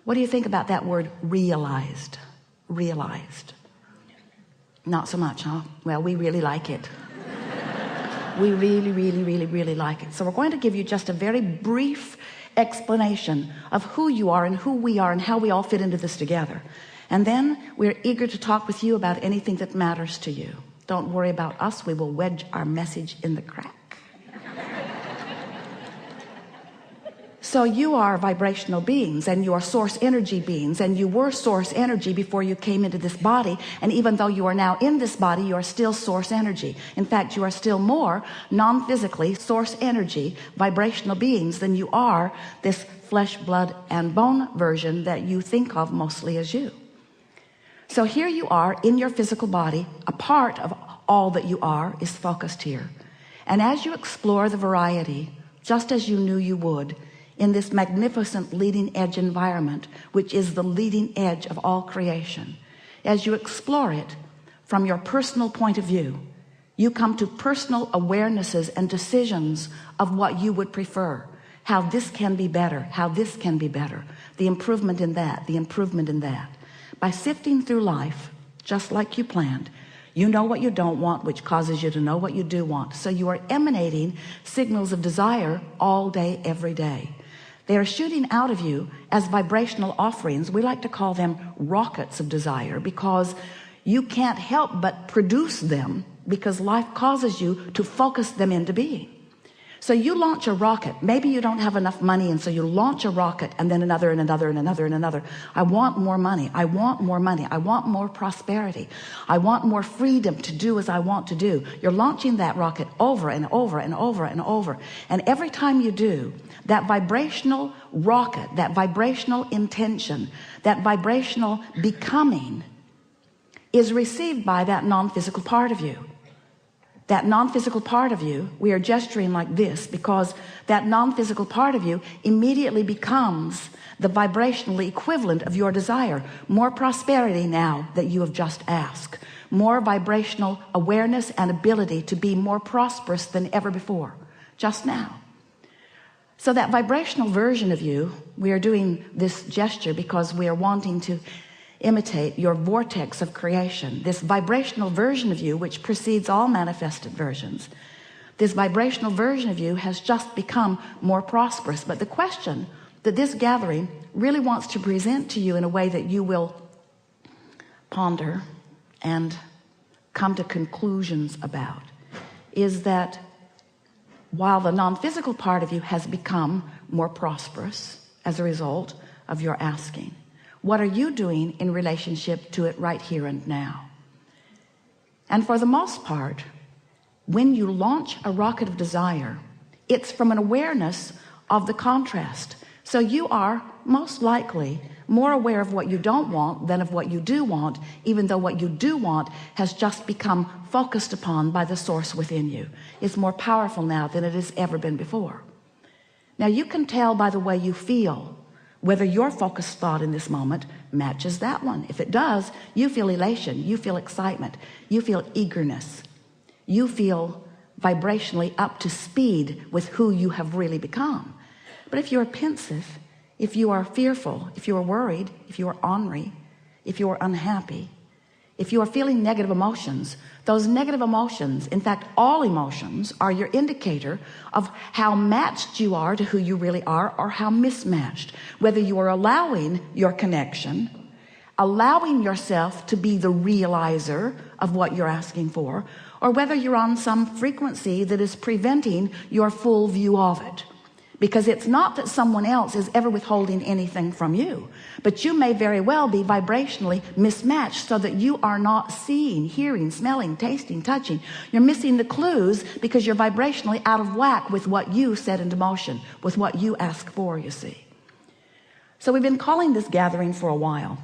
What do you think about that word realized? Realized. Not so much, huh? Well, we really like it. We really like it. So we're going to give you just a very brief explanation of who you are and who we are and how we all fit into this together. And then we're eager to talk with you about anything that matters to you. Don't worry about us. We will wedge our message in the crack. So you are vibrational beings, and you are source energy beings, and you were source energy before you came into this body. And even though you are now in this body, you are still source energy. In fact, you are still more non-physically source energy vibrational beings than you are this flesh, blood, and bone version that you think of mostly as you. So here you are in your physical body. A part of all that you are is focused here. And as you explore the variety, just as you knew you would, in this magnificent leading edge environment, which is the leading edge of all creation, as you explore it from your personal point of view, you come to personal awarenesses and decisions of what you would prefer, how this can be better, how this can be better, the improvement in that, the improvement in that. By sifting through life just like you planned, you know what you don't want, which causes you to know what you do want. So you are emanating signals of desire all day, every day. They are shooting out of you as vibrational offerings. We like to call them rockets of desire, because you can't help but produce them, because life causes you to focus them into being. So you launch a rocket. Maybe you don't have enough money, and so you launch a rocket, and then another and another and another and another. I want more money. I want more money. I want more prosperity. I want more freedom to do as I want to do. You're launching that rocket over and over and over and over. And every time you do, that vibrational rocket, that vibrational intention, that vibrational becoming is received by that non-physical part of you. That non-physical part of you, we are gesturing like this because that non-physical part of you immediately becomes the vibrational equivalent of your desire. More prosperity now that you have just asked. More vibrational awareness and ability to be more prosperous than ever before, just now. So that vibrational version of you, we are doing this gesture because we are wanting to imitate your vortex of creation, this vibrational version of you which precedes all manifested versions. This vibrational version of you has just become more prosperous. But the question that this gathering really wants to present to you in a way that you will ponder and come to conclusions about is that while the non-physical part of you has become more prosperous as a result of your asking, what are you doing in relationship to it right here and now? And for the most part, when you launch a rocket of desire, it's from an awareness of the contrast. So you are most likely more aware of what you don't want than of what you do want, even though what you do want has just become focused upon by the source within you. It's more powerful now than it has ever been before. Now you can tell by the way you feel whether your focused thought in this moment matches that one. If it does, you feel elation, you feel excitement, you feel eagerness, you feel vibrationally up to speed with who you have really become. But if you're pensive, if you are fearful, if you are worried, if you are ornery, if you are unhappy, if you are feeling negative emotions, those negative emotions, in fact all emotions, are your indicator of how matched you are to who you really are, or how mismatched. Whether you are allowing your connection, allowing yourself to be the realizer of what you're asking for, or whether you're on some frequency that is preventing your full view of it. Because it's not that someone else is ever withholding anything from you, but you may very well be vibrationally mismatched so that you are not seeing, hearing, smelling, tasting, touching. You're missing the clues because you're vibrationally out of whack with what you set into motion, with what you ask for, you see. So we've been calling this gathering for a while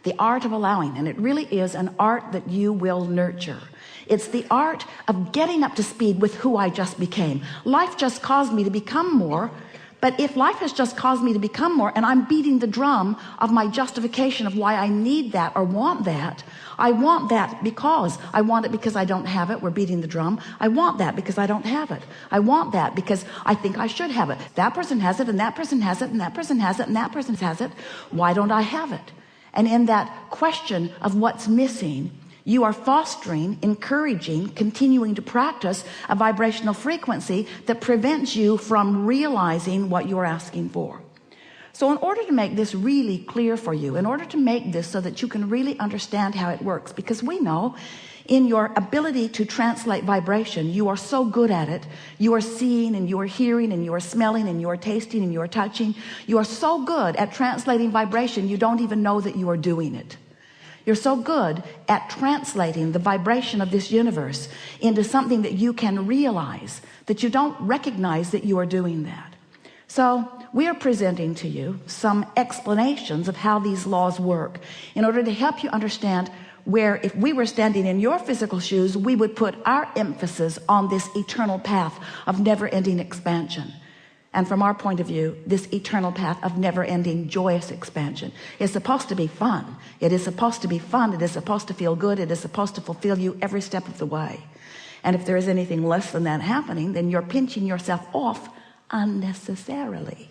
the art of allowing, and it really is an art that you will nurture. It's the art of getting up to speed with who I just became. Life just caused me to become more But if life has just caused me to become more, and I'm beating the drum of my justification of why I need that or want that, I want that because I want it because I don't have it. We're beating the drum. I want that because I don't have it. I want that because I think I should have it. That person has it, and that person has it, and that person has it, and that person has it. Why don't I have it? And in that question of what's missing, you are fostering, encouraging, continuing to practice a vibrational frequency that prevents you from realizing what you're asking for. So in order to make this really clear for you, in order to make this so that you can really understand how it works, because we know in your ability to translate vibration, you are so good at it. You are seeing and you are hearing and you are smelling and you are tasting and you are touching. You are so good at translating vibration, you don't even know that you are doing it. You're so good at translating the vibration of this universe into something that you can realize that you don't recognize that you are doing that. So we are presenting to you some explanations of how these laws work in order to help you understand where, if we were standing in your physical shoes, we would put our emphasis on this eternal path of never-ending expansion. And from our point of view, this eternal path of never-ending joyous expansion is supposed to be fun. It is supposed to be fun. It is supposed to feel good. It is supposed to fulfill you every step of the way. And if there is anything less than that happening, then you're pinching yourself off unnecessarily.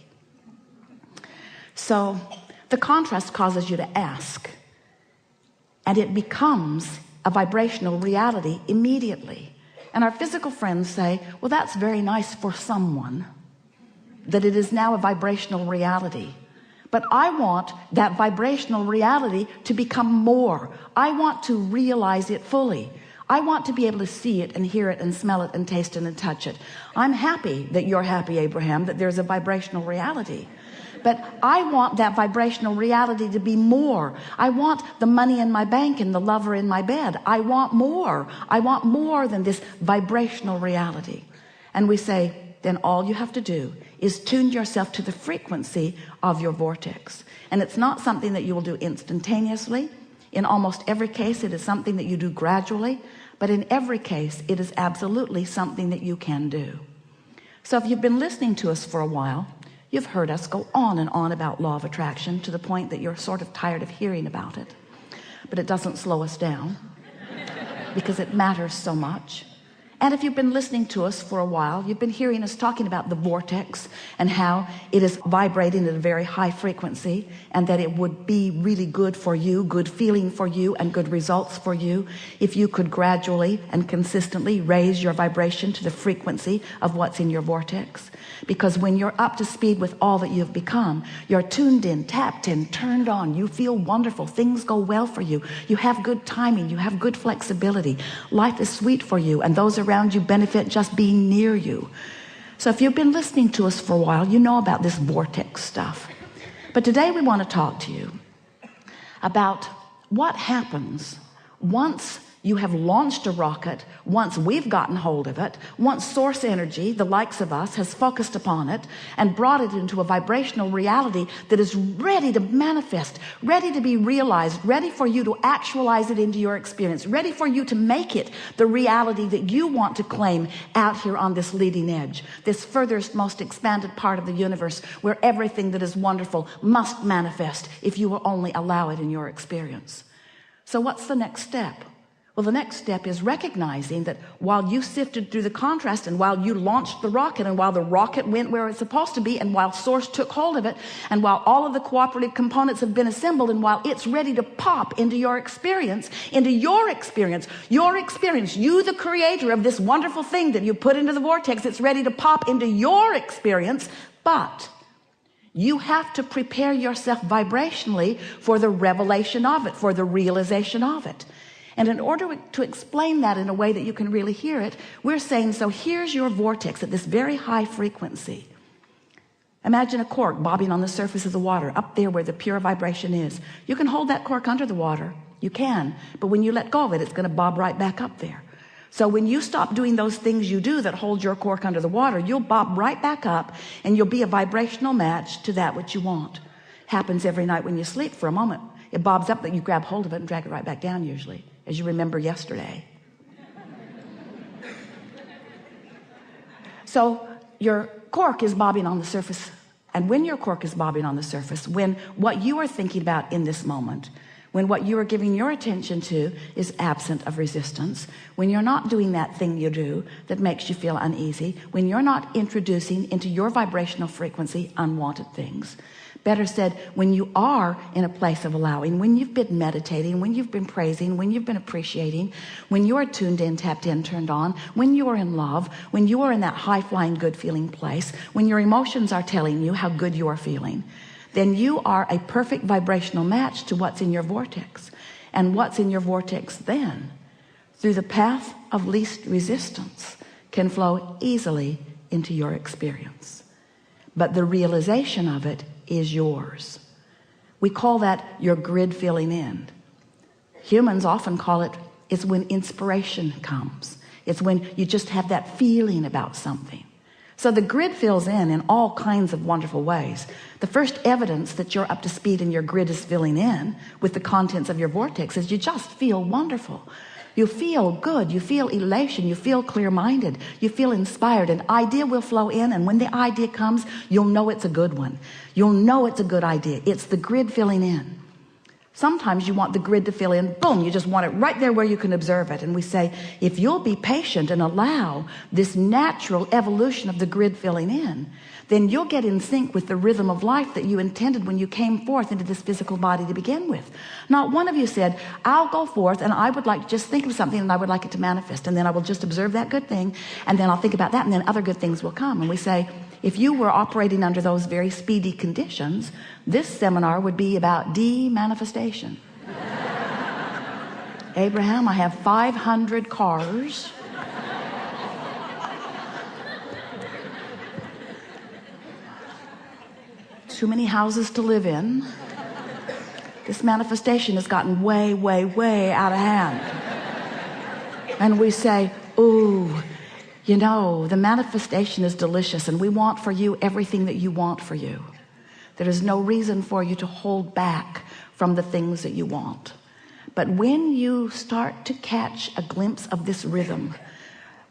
So the contrast causes you to ask, and it becomes a vibrational reality immediately. And our physical friends say, well, that's very nice for someone, that it is now a vibrational reality. But I want that vibrational reality to become more. I want to realize it fully. I want to be able to see it and hear it and smell it and taste it and touch it. I'm happy that you're happy, Abraham, that there's a vibrational reality. But I want that vibrational reality to be more. I want the money in my bank and the lover in my bed. I want more. I want more than this vibrational reality. And we say, then all you have to do is tune yourself to the frequency of your vortex. And it's not something that you will do instantaneously. In almost every case, it is something that you do gradually. But in every case, it is absolutely something that you can do. So if you've been listening to us for a while, you've heard us go on and on about law of attraction to the point that you're sort of tired of hearing about it. But it doesn't slow us down because it matters so much. And if you've been listening to us for a while, you've been hearing us talking about the vortex and how it is vibrating at a very high frequency, and that it would be really good for you, good feeling for you, and good results for you if you could gradually and consistently raise your vibration to the frequency of what's in your vortex. Because when you're up to speed with all that you've become, you're tuned in, tapped in, turned on, you feel wonderful, things go well for you, you have good timing, you have good flexibility, life is sweet for you, and those around you benefit just being near you. So if you've been listening to us for a while, you know about this vortex stuff. But today we want to talk to you about what happens once you have launched a rocket, once we've gotten hold of it, once source energy, the likes of us, has focused upon it and brought it into a vibrational reality that is ready to manifest, ready to be realized, ready for you to actualize it into your experience, ready for you to make it the reality that you want to claim out here on this leading edge, this furthest, most expanded part of the universe where everything that is wonderful must manifest if you will only allow it in your experience. So what's the next step? Well, the next step is recognizing that while you sifted through the contrast, and while you launched the rocket, and while the rocket went where it's supposed to be, and while source took hold of it, and while all of the cooperative components have been assembled, and while it's ready to pop into your experience, you the creator of this wonderful thing that you put into the vortex, it's ready to pop into your experience. But you have to prepare yourself vibrationally for the revelation of it, for the realization of it. And in order to explain that in a way that you can really hear it, we're saying, so here's your vortex at this very high frequency. Imagine a cork bobbing on the surface of the water, up there where the pure vibration is. You can hold that cork under the water. You can. But when you let go of it, it's going to bob right back up there. So when you stop doing those things you do that hold your cork under the water, you'll bob right back up, and you'll be a vibrational match to that which you want. Happens every night when you sleep for a moment. It bobs up, that you grab hold of it and drag it right back down usually, as you remember yesterday. So your cork is bobbing on the surface And when your cork is bobbing on the surface, when what you are thinking about in this moment, when what you are giving your attention to is absent of resistance, when you're not doing that thing you do that makes you feel uneasy, when you're not introducing into your vibrational frequency unwanted things, better said, when you are in a place of allowing, when you've been meditating, when you've been praising, when you've been appreciating, when you are tuned in, tapped in, turned on, when you are in love, when you are in that high-flying good feeling place, when your emotions are telling you how good you are feeling, then you are a perfect vibrational match to what's in your vortex. And what's in your vortex then, through the path of least resistance, can flow easily into your experience. But the realization of it is yours. We call that your grid filling in. Humans often call it, it's when inspiration comes. It's when you just have that feeling about something. So the grid fills in all kinds of wonderful ways. The first evidence that you're up to speed and your grid is filling in with the contents of your vortex is you just feel wonderful. You feel good, you feel elation, you feel clear-minded, you feel inspired. An idea will flow in, and when the idea comes, you'll know it's a good one. You'll know it's a good idea. It's the grid filling in. Sometimes you want the grid to fill in, boom, you just want it right there where you can observe it. And we say, if you'll be patient and allow this natural evolution of the grid filling in, then you'll get in sync with the rhythm of life that you intended when you came forth into this physical body to begin with. Not one of you said, I'll go forth and I would like to just think of something and I would like it to manifest, and then I will just observe that good thing, and then I'll think about that, and then other good things will come. And we say, if you were operating under those very speedy conditions, this seminar would be about de-manifestation. Abraham, I have 500 cars. Too many houses to live in. This manifestation has gotten way, way, way out of hand. And we say, ooh, you know, the manifestation is delicious, and we want for you everything that you want for you. There is no reason for you to hold back from the things that you want. But when you start to catch a glimpse of this rhythm,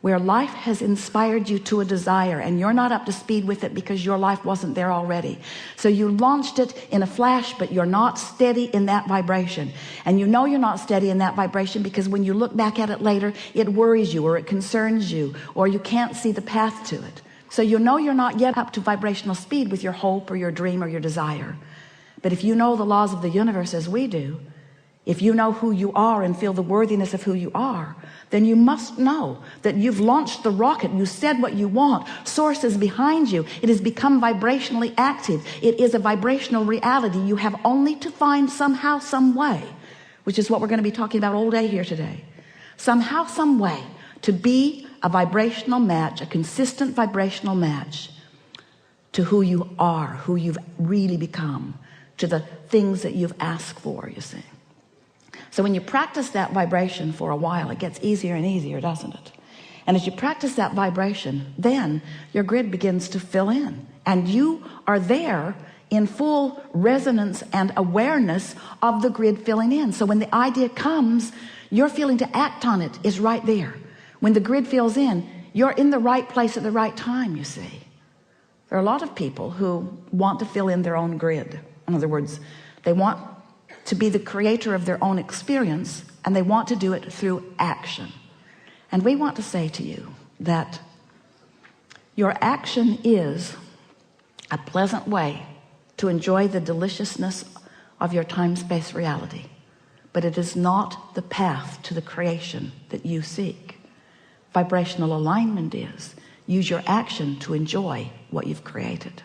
where life has inspired you to a desire and you're not up to speed with it because your life wasn't there already, so you launched it in a flash, but you're not steady in that vibration, and you know you're not steady in that vibration because when you look back at it later, it worries you or it concerns you or you can't see the path to it. So you know you're not yet up to vibrational speed with your hope or your dream or your desire. But if you know the laws of the universe as we do, if you know who you are and feel the worthiness of who you are, then you must know that you've launched the rocket. You said what you want. Source is behind you. It has become vibrationally active. It is a vibrational reality. You have only to find somehow, some way, which is what we're going to be talking about all day here today. Somehow, some way to be a vibrational match, a consistent vibrational match to who you are, who you've really become, to the things that you've asked for, you see. So when you practice that vibration for a while, it gets easier and easier, doesn't it? And as you practice that vibration, then your grid begins to fill in, and you are there in full resonance and awareness of the grid filling in. So when the idea comes, your feeling to act on it is right there. When the grid fills in, you're in the right place at the right time, you see. There are a lot of people who want to fill in their own grid. In other words, they want to be the creator of their own experience, and they want to do it through action. And we want to say to you that your action is a pleasant way to enjoy the deliciousness of your time-space reality, but it is not the path to the creation that you seek. Vibrational alignment is use your action to enjoy what you've created.